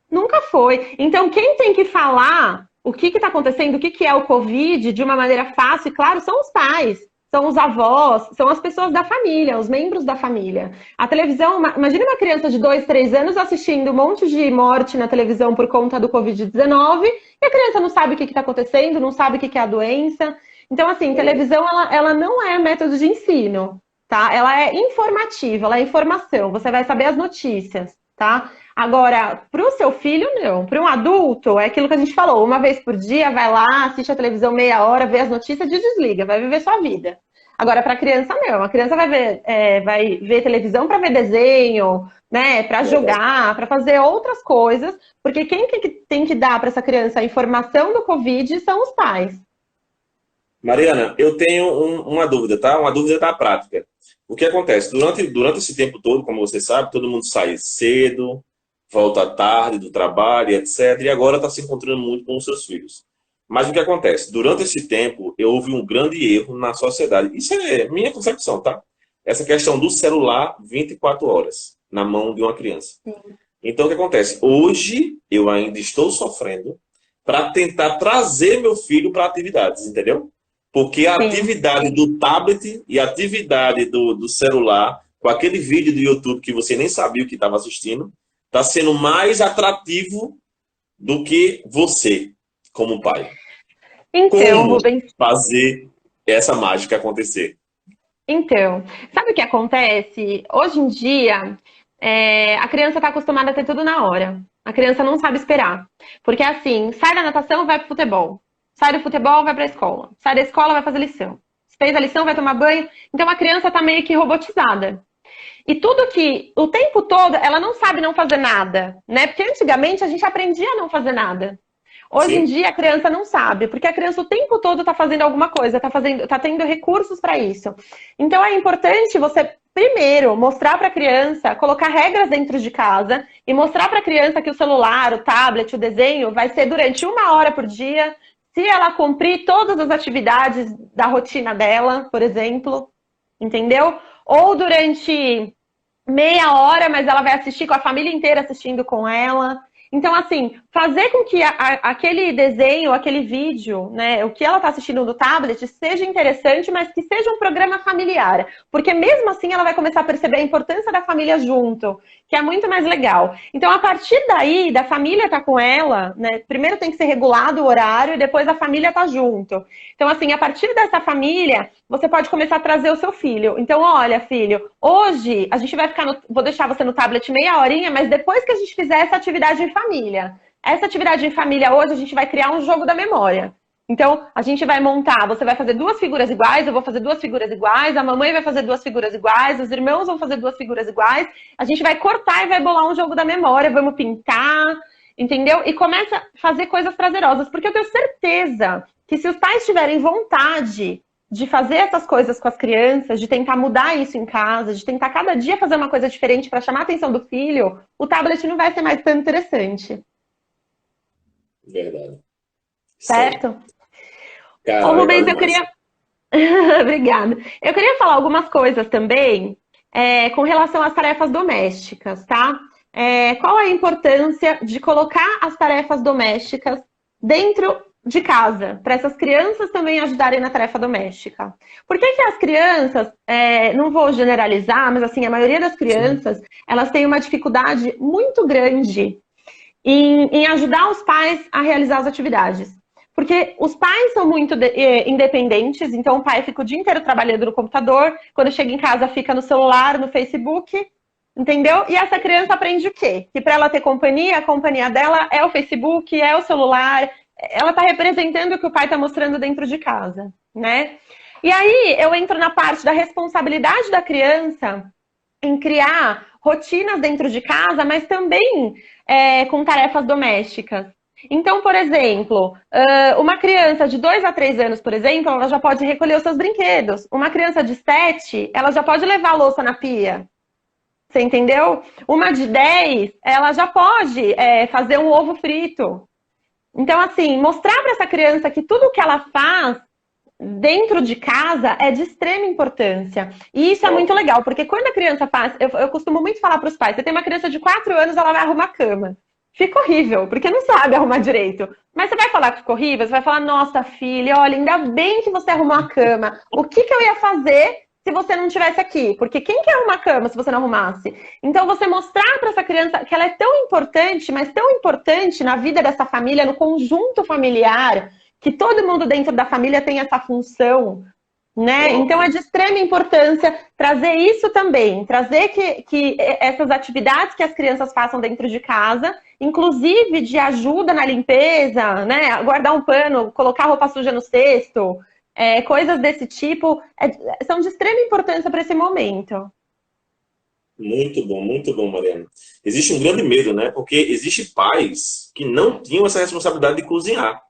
Nunca foi. Então, quem tem que falar o que está acontecendo, o que é o Covid, de uma maneira fácil, e claro, são os pais, são os avós, são as pessoas da família, os membros da família. A televisão, imagina uma criança de 2, 3 anos assistindo um monte de morte na televisão por conta do Covid-19, e a criança não sabe o que está acontecendo, não sabe o que é a doença. Então, assim, televisão, ela não é método de ensino, tá? Ela é informativa, ela é informação, você vai saber as notícias, tá? Agora, para o seu filho, não. Para um adulto, é aquilo que a gente falou. Uma vez por dia, vai lá, assiste a televisão meia hora, vê as notícias e desliga. Vai viver sua vida. Agora, para a criança, não. A criança vai ver televisão para ver desenho, né? Para jogar, para fazer outras coisas. Porque quem tem que dar para essa criança a informação do Covid são os pais. Mariana, eu tenho uma dúvida, tá? Uma dúvida da prática. O que acontece? Durante esse tempo todo, como você sabe, todo mundo sai cedo, volta tarde do trabalho, etc. E agora está se encontrando muito com os seus filhos. Mas o que acontece? Durante esse tempo, houve um grande erro na sociedade. Isso é minha concepção, tá? Essa questão do celular 24 horas na mão de uma criança. Sim. Então, o que acontece? Hoje, eu ainda estou sofrendo para tentar trazer meu filho para atividades, entendeu? Porque a atividade do tablet e a atividade do celular, com aquele vídeo do YouTube que você nem sabia o que estava assistindo, está sendo mais atrativo do que você, como pai. Então, Rubens, fazer essa mágica acontecer? Então, sabe o que acontece? Hoje em dia, a criança está acostumada a ter tudo na hora. A criança não sabe esperar. Porque assim, sai da natação, vai pro futebol. Sai do futebol, vai pra escola. Sai da escola, vai fazer lição. Fez a lição, vai tomar banho. Então a criança está meio que robotizada. E tudo que, o tempo todo, ela não sabe não fazer nada, né? Porque antigamente a gente aprendia a não fazer nada. Hoje em dia a criança não sabe, porque a criança o tempo todo está fazendo alguma coisa, tá tendo recursos para isso. Então é importante você, primeiro, mostrar para a criança, colocar regras dentro de casa e mostrar para a criança que o celular, o tablet, o desenho vai ser durante 1 hora por dia, se ela cumprir todas as atividades da rotina dela, por exemplo, entendeu? Ou durante meia hora, mas ela vai assistir com a família inteira assistindo com ela. Então, assim, fazer com que aquele desenho, aquele vídeo, né, o que ela está assistindo no tablet seja interessante, mas que seja um programa familiar. Porque mesmo assim ela vai começar a perceber a importância da família junto, que é muito mais legal. Então, a partir daí, da família estar com ela, né, primeiro tem que ser regulado o horário e depois a família tá junto. Então, assim, a partir dessa família, você pode começar a trazer o seu filho. Então, olha, filho, hoje a gente vai ficar vou deixar você no tablet meia horinha, mas depois que a gente fizer essa atividade em família. Essa atividade em família hoje, a gente vai criar um jogo da memória. Então, a gente vai montar, você vai fazer 2 figuras iguais, eu vou fazer 2 figuras iguais, a mamãe vai fazer 2 figuras iguais, os irmãos vão fazer 2 figuras iguais, a gente vai cortar e vai bolar um jogo da memória, vamos pintar, entendeu? E começa a fazer coisas prazerosas, porque eu tenho certeza que se os pais tiverem vontade de fazer essas coisas com as crianças, de tentar mudar isso em casa, de tentar cada dia fazer uma coisa diferente para chamar a atenção do filho, o tablet não vai ser mais tão interessante. Verdade. Certo? Cara, Ô, Rubens, eu queria... Obrigada. Eu queria falar algumas coisas também com relação às tarefas domésticas, tá? Qual a importância de colocar as tarefas domésticas dentro de casa, para essas crianças também ajudarem na tarefa doméstica? Por que as crianças, não vou generalizar, mas assim, a maioria das crianças, elas têm uma dificuldade muito grande em ajudar os pais a realizar as atividades. Porque os pais são muito independentes, então o pai fica o dia inteiro trabalhando no computador, quando chega em casa fica no celular, no Facebook, entendeu? E essa criança aprende o quê? Que para ela ter companhia, a companhia dela é o Facebook, é o celular, ela está representando o que o pai está mostrando dentro de casa, né? E aí eu entro na parte da responsabilidade da criança em criar rotinas dentro de casa, mas também com tarefas domésticas. Então, por exemplo, uma criança de 2 a 3 anos, por exemplo, ela já pode recolher os seus brinquedos. Uma criança de 7, ela já pode levar a louça na pia. Você entendeu? Uma de 10, ela já pode fazer um ovo frito. Então, assim, mostrar para essa criança que tudo que ela faz dentro de casa é de extrema importância. E isso é muito legal, porque quando a criança faz... Eu costumo muito falar para os pais, você tem uma criança de 4 anos, ela vai arrumar a cama. Fica horrível, porque não sabe arrumar direito. Mas você vai falar que fica horrível, você vai falar, nossa, filha, olha, ainda bem que você arrumou a cama. O que eu ia fazer se você não estivesse aqui? Porque quem quer arrumar a cama se você não arrumasse? Então, você mostrar para essa criança que ela é tão importante, mas tão importante na vida dessa família, no conjunto familiar, que todo mundo dentro da família tem essa função, né? Então é de extrema importância trazer isso também, trazer que essas atividades que as crianças façam dentro de casa, inclusive de ajuda na limpeza, né? Guardar um pano, colocar roupa suja no cesto, coisas desse tipo, são de extrema importância para esse momento. Muito bom, Mariana. Existe um grande medo, né? Porque existem pais que não tinham essa responsabilidade de cozinhar.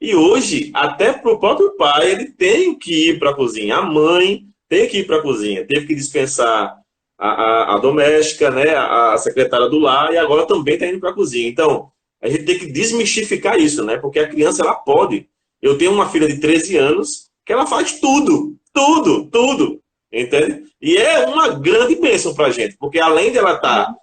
E hoje, até para o próprio pai, ele tem que ir para a cozinha. A mãe tem que ir para a cozinha. Teve que dispensar a doméstica, né? A secretária do lar, e agora também está indo para a cozinha. Então, a gente tem que desmistificar isso, né? Porque a criança, ela pode. Eu tenho uma filha de 13 anos que ela faz tudo. Entende? E é uma grande bênção para a gente. Porque além de ela estar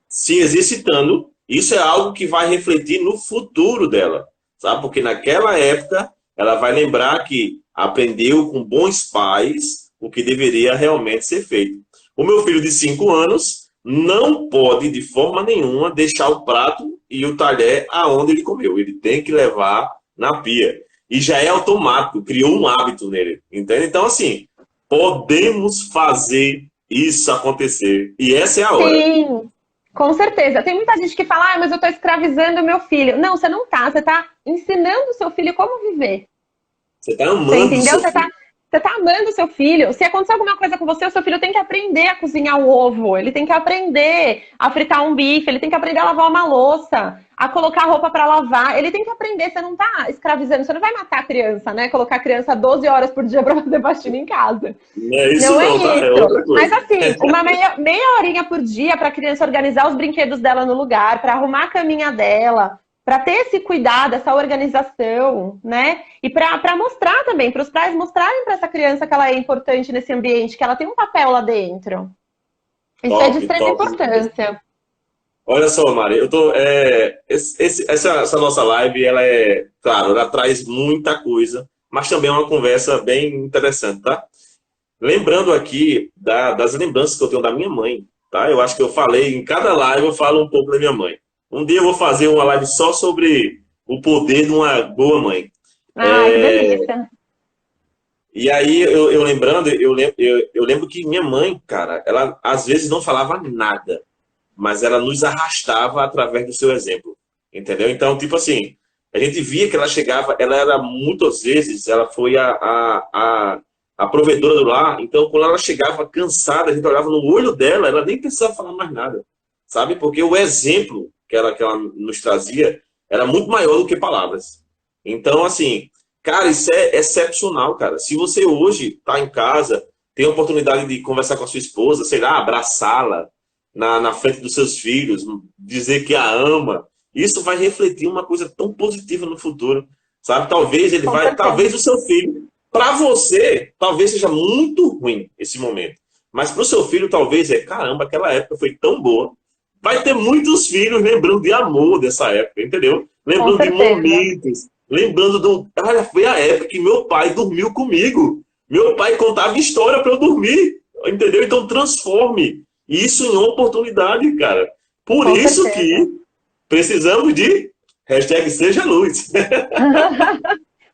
se exercitando, isso é algo que vai refletir no futuro dela. Sabe? Porque naquela época ela vai lembrar que aprendeu com bons pais o que deveria realmente ser feito. O meu filho de 5 anos não pode de forma nenhuma deixar o prato e o talher aonde ele comeu. Ele tem que levar na pia. E já é automático, criou um hábito nele. Entende? Então, assim, podemos fazer isso acontecer. E essa é a hora. Sim. Com certeza. Tem muita gente que fala, mas eu estou escravizando o meu filho. Não, você não está. Você está ensinando o seu filho como viver. Você está amando. Você entendeu? Você tá amando o seu filho. Se acontecer alguma coisa com você, o seu filho tem que aprender a cozinhar o ovo. Ele tem que aprender a fritar um bife. Ele tem que aprender a lavar uma louça. A colocar roupa para lavar. Ele tem que aprender. Você não está escravizando. Você não vai matar a criança, né? Colocar a criança 12 horas por dia para fazer faxina em casa. Não é isso, não é tá? isso. É outra coisa. Mas assim, uma meia horinha por dia para a criança organizar os brinquedos dela no lugar, para arrumar a caminha dela, para ter esse cuidado, essa organização, né? E para mostrar também, para os pais mostrarem para essa criança que ela é importante nesse ambiente, que ela tem um papel lá dentro. Isso é de extrema importância. Olha só, Mari, eu tô, essa nossa live, ela é, claro, ela traz muita coisa, mas também é uma conversa bem interessante, tá? Lembrando aqui das lembranças que eu tenho da minha mãe, tá? Eu acho que eu falei, em cada live eu falo um pouco da minha mãe. Um dia eu vou fazer uma live só sobre o poder de uma boa mãe. Ai, que delícia. E aí, eu lembrando, eu lembro que minha mãe, cara, ela às vezes não falava nada, mas ela nos arrastava através do seu exemplo, entendeu? Então, tipo assim, a gente via que ela chegava, ela era muitas vezes, ela foi a provedora do lar, então quando ela chegava cansada, a gente olhava no olho dela, ela nem precisava falar mais nada, sabe? Porque o exemplo que ela nos trazia era muito maior do que palavras. Então, assim, cara, isso é excepcional, cara. Se você hoje está em casa, tem a oportunidade de conversar com a sua esposa, sei lá, abraçá-la, na frente dos seus filhos, dizer que a ama, isso vai refletir uma coisa tão positiva no futuro, sabe? Talvez ele Com vai, certeza. talvez o seu filho, para você, talvez seja muito ruim esse momento, mas para o seu filho talvez caramba, aquela época foi tão boa. Vai ter muitos filhos lembrando de amor dessa época, entendeu? Com Lembrando de certeza. momentos, lembrando do, olha, foi a época que meu pai dormiu comigo. Meu pai contava história para eu dormir, entendeu? Então transforme isso em oportunidade, cara. Por Com isso certeza. que precisamos de hashtag Seja Luz.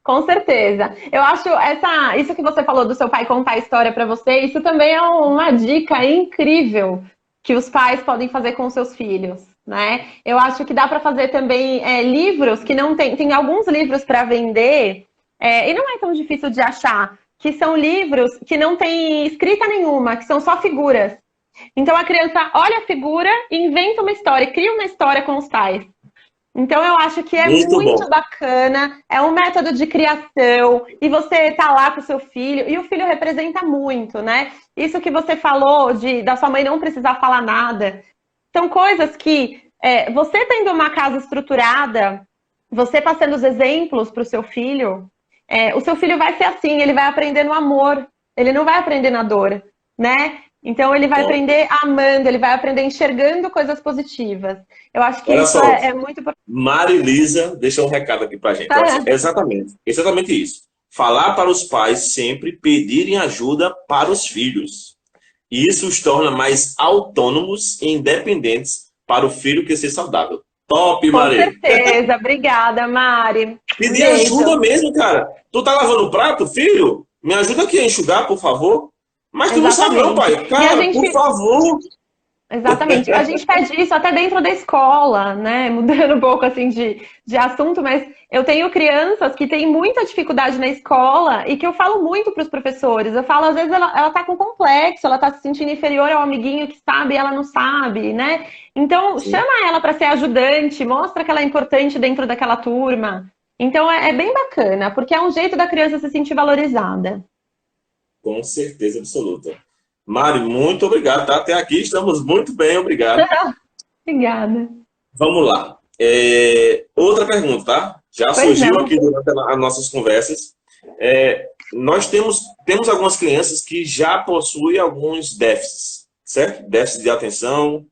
Com certeza. Eu acho isso que você falou do seu pai contar a história para você, isso também é uma dica incrível que os pais podem fazer com os seus filhos, né? Eu acho que dá para fazer também livros que não tem alguns livros para vender, e não é tão difícil de achar, que são livros que não tem escrita nenhuma, que são só figuras. Então a criança olha a figura e inventa uma história, cria uma história com os pais. Então eu acho que é Muito muito bom. bacana, é um método de criação, e você tá lá com o seu filho, e o filho representa muito, né? Isso que você falou da sua mãe não precisar falar nada, são coisas que você tendo uma casa estruturada, você passando os exemplos para o seu filho vai ser assim, ele vai aprender no amor, ele não vai aprender na dor, né? Então ele vai Bom, aprender amando, ele vai aprender enxergando coisas positivas. Eu acho que olha isso só, é muito importante. Marilisa deixa um recado aqui pra gente. Eu acho exatamente isso. Falar para os pais sempre pedirem ajuda para os filhos. E isso os torna mais autônomos e independentes para o filho crescer saudável. Top, Com Mari! certeza. Obrigada, Mari. Um Pedir ajuda beijo. mesmo, cara. Tu tá lavando o prato, filho? Me ajuda aqui a enxugar, por favor. Mas tu não sabe não, Exatamente. pai. E a Cara, por gente, favor. exatamente, a gente pede isso até dentro da escola, né? Mudando um pouco assim de assunto, mas eu tenho crianças que têm muita dificuldade na escola e que eu falo muito para os professores. Eu falo, às vezes ela tá com complexo, ela tá se sentindo inferior ao amiguinho que sabe e ela não sabe, né? Então, Sim, chama ela para ser ajudante, mostra que ela é importante dentro daquela turma. Então, é bem bacana, porque é um jeito da criança se sentir valorizada. com certeza absoluta. Mari, muito obrigado, tá? Até aqui estamos muito bem, obrigado. Obrigada. Vamos lá. Outra pergunta, tá? Já Pois surgiu não. aqui durante as nossas conversas. Nós temos algumas crianças que já possuem alguns déficits, certo? Déficit de atenção.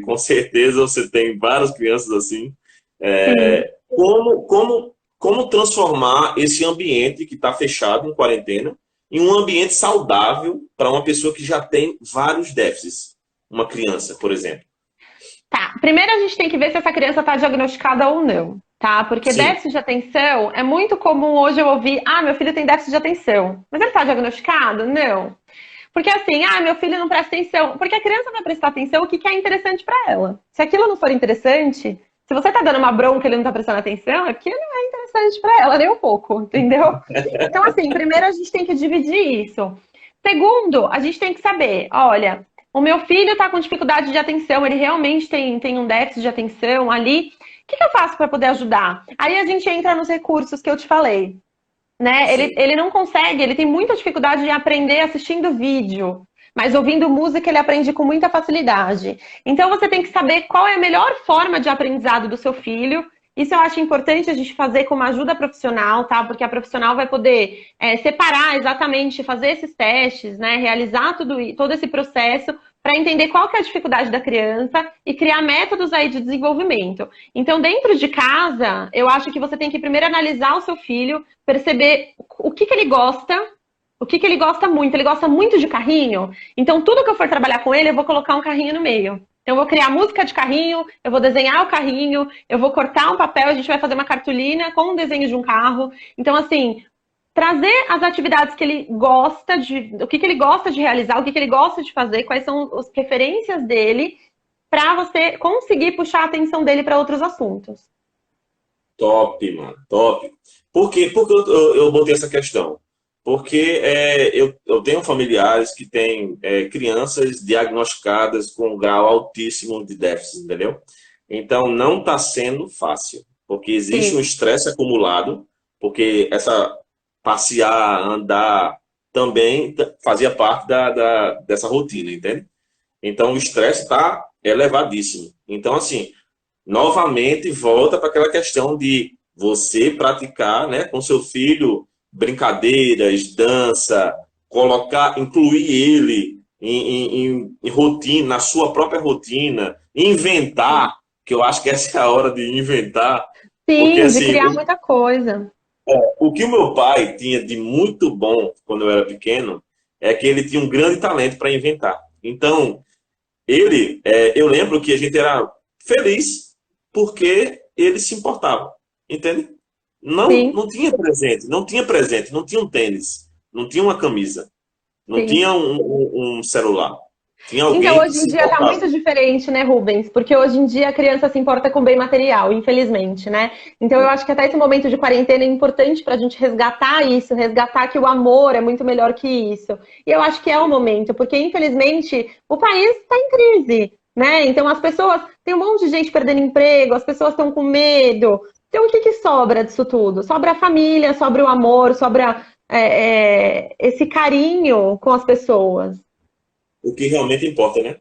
Com certeza, você tem várias crianças assim. Sim. Como transformar esse ambiente que está fechado em quarentena em um ambiente saudável para uma pessoa que já tem vários déficits? Uma criança, por exemplo. Tá. Primeiro a gente tem que ver se essa criança está diagnosticada ou não, tá? Porque Sim, déficit de atenção é muito comum hoje eu ouvir, meu filho tem déficit de atenção. Mas ele está diagnosticado? Não. Porque assim, meu filho não presta atenção. Porque a criança vai prestar atenção o que é interessante para ela. Se aquilo não for interessante, se você tá dando uma bronca e ele não tá prestando atenção, é porque não é interessante para ela nem um pouco, entendeu? Então assim, primeiro a gente tem que dividir isso. Segundo, a gente tem que saber, olha, o meu filho está com dificuldade de atenção, ele realmente tem um déficit de atenção ali. O que eu faço para poder ajudar? Aí a gente entra nos recursos que eu te falei, né? sim. Ele não consegue, ele tem muita dificuldade de aprender assistindo vídeo, mas ouvindo música ele aprende com muita facilidade. Então você tem que saber qual é a melhor forma de aprendizado do seu filho. Isso eu acho importante a gente fazer com uma ajuda profissional, tá? Porque a profissional vai poder separar exatamente, fazer esses testes, né? Realizar todo esse processo para entender qual que é a dificuldade da criança e criar métodos aí de desenvolvimento. Então, dentro de casa, eu acho que você tem que primeiro analisar o seu filho, perceber o que que ele gosta, o que que ele gosta muito. Ele gosta muito de carrinho? Então, tudo que eu for trabalhar com ele, eu vou colocar um carrinho no meio. Então, eu vou criar música de carrinho, eu vou desenhar o carrinho, eu vou cortar um papel, a gente vai fazer uma cartolina com um desenho de um carro. Então, assim, trazer as atividades que ele gosta de, o que que ele gosta de realizar, o que que ele gosta de fazer, quais são as preferências dele, para você conseguir puxar a atenção dele para outros assuntos. Top, mano, top. Por que eu botei essa questão? Porque eu tenho familiares que têm crianças diagnosticadas com um grau altíssimo de déficit, entendeu? Então não está sendo fácil, porque existe um Sim, estresse acumulado, porque essa passear, andar, também fazia parte dessa rotina, entende? Então o estresse está elevadíssimo. Então, assim, novamente volta para aquela questão de você praticar, né, com seu filho brincadeiras, dança, colocar, incluir ele em rotina, na sua própria rotina, inventar, que eu acho que essa é a hora de inventar, porque sim, de assim, criar muita coisa. o que o meu pai tinha de muito bom quando eu era pequeno é que ele tinha um grande talento para inventar. Então, eu lembro que a gente era feliz porque ele se importava, entende? Não, Sim, não tinha presente, não tinha presente, não tinha um tênis, não tinha uma camisa, não sim. tinha um celular. Tinha Então, alguém que hoje em se dia tá importava. muito diferente, né, Rubens? Porque hoje em dia a criança se importa com bem material, infelizmente, né? Então, eu acho que até esse momento de quarentena é importante pra gente resgatar isso, resgatar que o amor é muito melhor que isso. E eu acho que é o momento, porque infelizmente o país está em crise, né? Então, as pessoas, tem um monte de gente perdendo emprego, as pessoas estão com medo. Então, o que que sobra disso tudo? Sobra a família, sobra o amor, sobra esse carinho com as pessoas. O que realmente importa, né?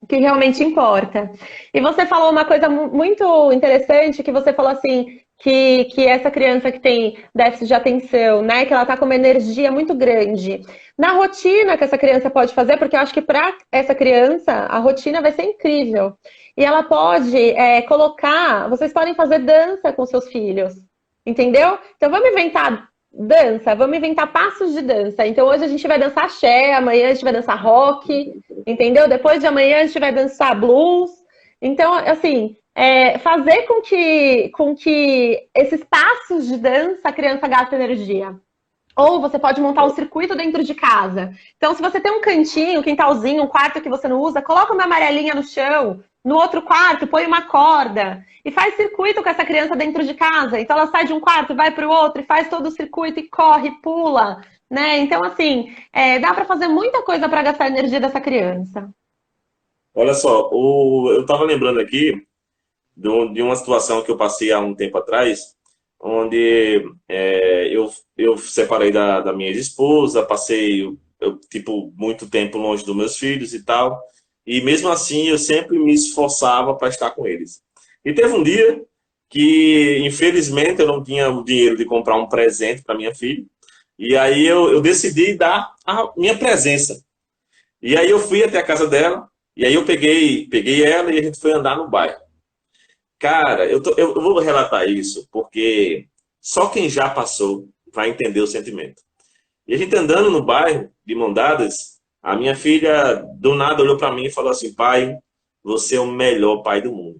O que realmente importa. E você falou uma coisa muito interessante, que você falou assim, que essa criança que tem déficit de atenção, né, que ela está com uma energia muito grande. Na rotina que essa criança pode fazer, porque eu acho que para essa criança a rotina vai ser incrível. E ela pode colocar, vocês podem fazer dança com seus filhos, entendeu? Então vamos inventar dança, vamos inventar passos de dança. Então hoje a gente vai dançar axé, amanhã a gente vai dançar rock, entendeu? Depois de amanhã a gente vai dançar blues. Então, assim, fazer com que esses passos de dança a criança gaste energia. Ou você pode montar um circuito dentro de casa. Então, se você tem um cantinho, um quintalzinho, um quarto que você não usa, coloca uma amarelinha no chão. No outro quarto, põe uma corda. E faz circuito com essa criança dentro de casa. Então, ela sai de um quarto, vai para o outro, e faz todo o circuito, e corre, pula. Né? Então, assim, dá para fazer muita coisa para gastar a energia dessa criança. Olha só, eu estava lembrando aqui de uma situação que eu passei há um tempo atrás, onde eu separei da minha ex-esposa, passei tipo, muito tempo longe dos meus filhos e tal, e mesmo assim eu sempre me esforçava para estar com eles. E teve um dia que, infelizmente, eu não tinha o dinheiro de comprar um presente para minha filha, e aí eu decidi dar a minha presença. E aí eu fui até a casa dela, e aí eu peguei ela e a gente foi andar no bairro. Cara, eu vou relatar isso porque só quem já passou vai entender o sentimento. E a gente andando no bairro, de mão dadas, a minha filha do nada olhou para mim e falou assim: pai, você é o melhor pai do mundo.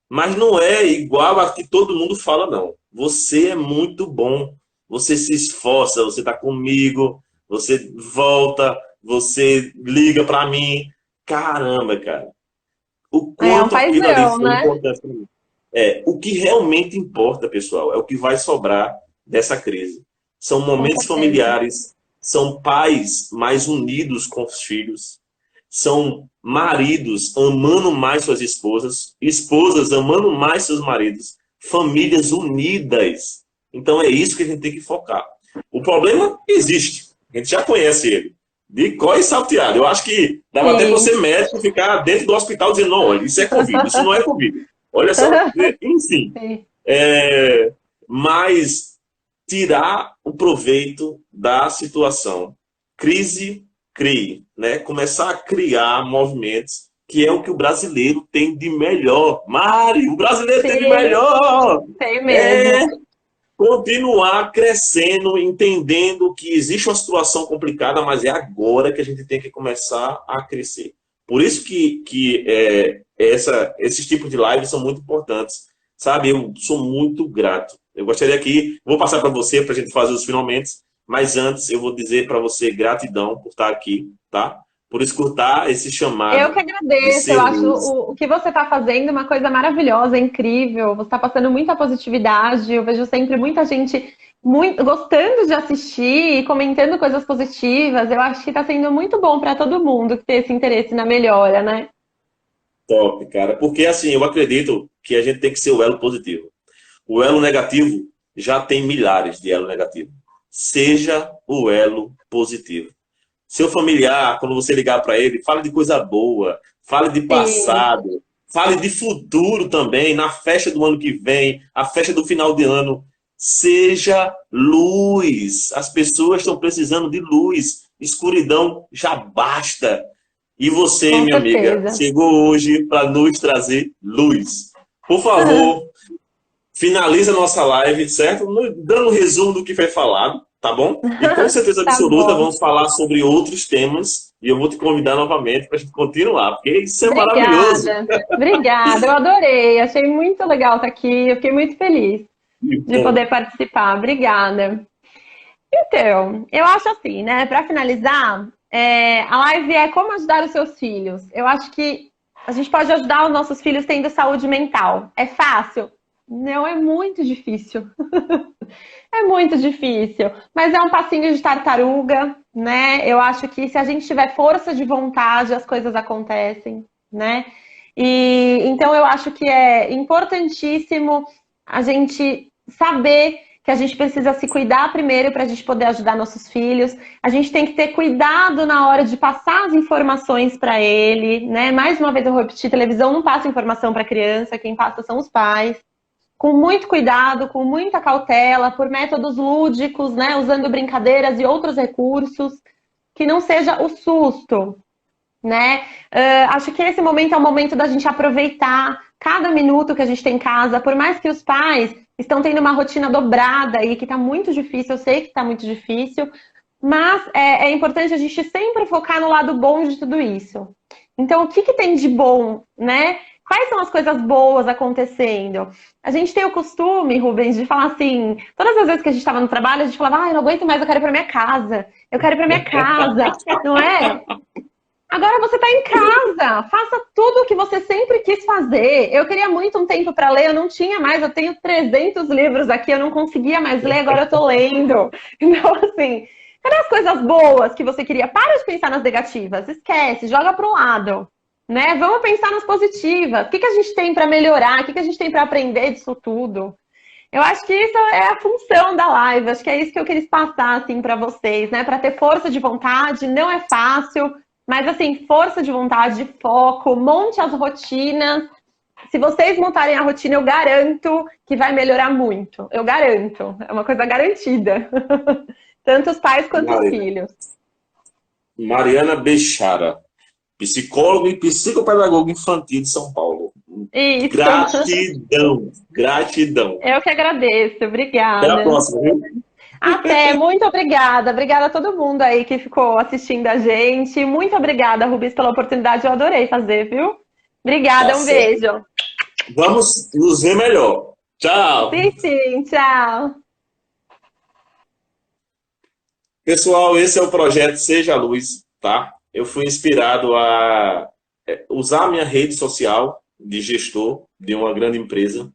Mas não é igual a que todo mundo fala, não. Você é muito bom. Você se esforça, você está comigo, você volta, você liga para mim. Caramba, cara. O É um quanto aquilo ali paizão, foi né? importante para mim. O que realmente importa, pessoal, é o que vai sobrar dessa crise. São Com momentos certeza. familiares, são pais mais unidos com os filhos, são maridos amando mais suas esposas, esposas amando mais seus maridos, famílias unidas. Então é isso que a gente tem que focar. O problema existe, a gente já conhece ele. De có e salteado. Eu acho que dava até para Sim. você médico ficar dentro do hospital dizendo, não, olha, isso é Covid, isso não é Covid. Olha só, enfim. Sim. É, mas tirar o proveito da situação. Crise, crie, né? Começar a criar movimentos, que é o que o brasileiro tem de melhor. Mari, o brasileiro tem de Sim, melhor! tem É mesmo. continuar crescendo, entendendo que existe uma situação complicada, mas é agora que a gente tem que começar a crescer. Por isso esses tipos de lives são muito importantes. Sabe, eu sou muito grato. Eu gostaria aqui, vou passar para você para a gente fazer os finalmente, mas antes eu vou dizer para você gratidão por estar aqui, tá? Por escutar esse Eu que chamado de agradeço, eu ser acho luz. o que você está fazendo uma coisa maravilhosa, incrível. Você está passando muita positividade. Eu vejo sempre muita gente muito, gostando de assistir e comentando coisas positivas. Eu acho que está sendo muito bom para todo mundo que tem esse interesse na melhora, né? Top, cara. Porque assim, eu acredito que a gente tem que ser o elo positivo. O elo negativo já tem milhares de elo negativo. Seja o elo positivo. Seu familiar, quando você ligar para ele, fale de coisa boa, fale de Sim, passado, fale de futuro também, na festa do ano que vem, a festa do final de ano. Seja luz. As pessoas estão precisando de luz. Escuridão já basta. E você, com minha amiga, certeza. chegou hoje para nos trazer luz. Por favor, finaliza a nossa live, certo? Dando um resumo do que foi falado, tá bom? E com certeza Tá absoluta bom. vamos falar sobre outros temas e eu vou te convidar novamente para a gente continuar, porque isso é maravilhoso. Obrigada, obrigada. Eu adorei, achei muito legal estar aqui. Eu fiquei muito feliz Que de bom. poder participar. Obrigada. Então, eu acho assim, né? Para finalizar, a live é como ajudar os seus filhos. Eu acho que a gente pode ajudar os nossos filhos tendo saúde mental. É fácil? Não, é muito difícil. É muito difícil, mas é um passinho de tartaruga, né? Eu acho que se a gente tiver força de vontade, as coisas acontecem, né? E então eu acho que é importantíssimo a gente saber que a gente precisa se cuidar primeiro para a gente poder ajudar nossos filhos. A gente tem que ter cuidado na hora de passar as informações para ele, né? Mais uma vez eu vou repetir, televisão não passa informação para criança, quem passa são os pais com muito cuidado, com muita cautela, por métodos lúdicos, né, usando brincadeiras e outros recursos, que não seja o susto, né? Acho que esse momento é o momento da gente aproveitar cada minuto que a gente tem em casa, por mais que os pais estão tendo uma rotina dobrada e que está muito difícil, eu sei que está muito difícil, mas é importante a gente sempre focar no lado bom de tudo isso. Então, o que, que tem de bom, né? Quais são as coisas boas acontecendo? A gente tem o costume, Rubens, de falar assim, todas as vezes que a gente estava no trabalho, a gente falava, eu não aguento mais, eu quero ir para minha casa, eu quero ir para minha casa, não é? Agora você está em casa, faça tudo o que você sempre quis fazer. Eu queria muito um tempo para ler, eu não tinha mais, eu tenho 300 livros aqui, eu não conseguia mais ler, agora eu estou lendo. Então, assim, cadê as coisas boas que você queria? Para de pensar nas negativas, esquece, joga para o lado. Né? Vamos pensar nas positivas. O que, que a gente tem para melhorar? O que, que a gente tem para aprender disso tudo? Eu acho que isso é a função da live. Acho que é isso que eu queria passar assim para vocês, né? Para ter força de vontade, não é fácil, mas assim, força de vontade, foco, monte as rotinas. Se vocês montarem a rotina, eu garanto que vai melhorar muito. Eu garanto. É uma coisa garantida. Tanto os pais quanto os Mari- filhos. Mariana Bechara, psicóloga e psicopedagoga infantil de São Paulo. Isso. Gratidão, gratidão. Eu que agradeço. Até a Obrigada. próxima, viu? Até, muito obrigada. Obrigada a todo mundo aí que ficou assistindo a gente. Muito obrigada, Rubens, pela oportunidade. Eu adorei fazer, viu? Tá Obrigada, um certo. beijo. Vamos nos ver melhor. Tchau. Sim, sim, tchau. Pessoal, esse é o projeto Seja Luz, tá? Eu fui inspirado a usar a minha rede social de gestor de uma grande empresa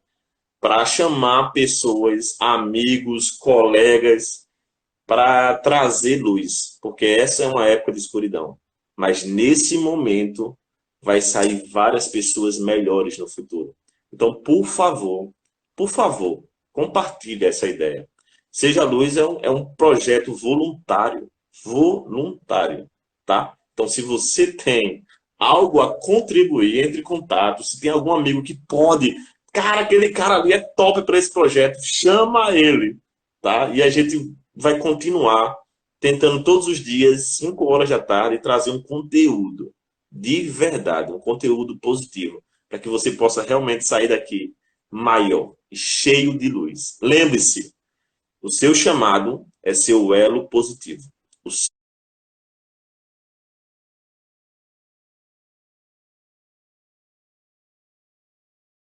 para chamar pessoas, amigos, colegas, para trazer luz, porque essa é uma época de escuridão. Mas nesse momento vai sair várias pessoas melhores no futuro. Então, por favor, compartilhe essa ideia. Seja Luz é um projeto voluntário, voluntário, tá? Então, se você tem algo a contribuir, entre em contato. Se tem algum amigo que pode, cara, aquele cara ali é top para esse projeto, chama ele, tá? E a gente vai continuar tentando todos os dias, 5 horas da tarde, trazer um conteúdo de verdade, um conteúdo positivo, para que você possa realmente sair daqui maior, cheio de luz. Lembre-se, o seu chamado é seu elo positivo.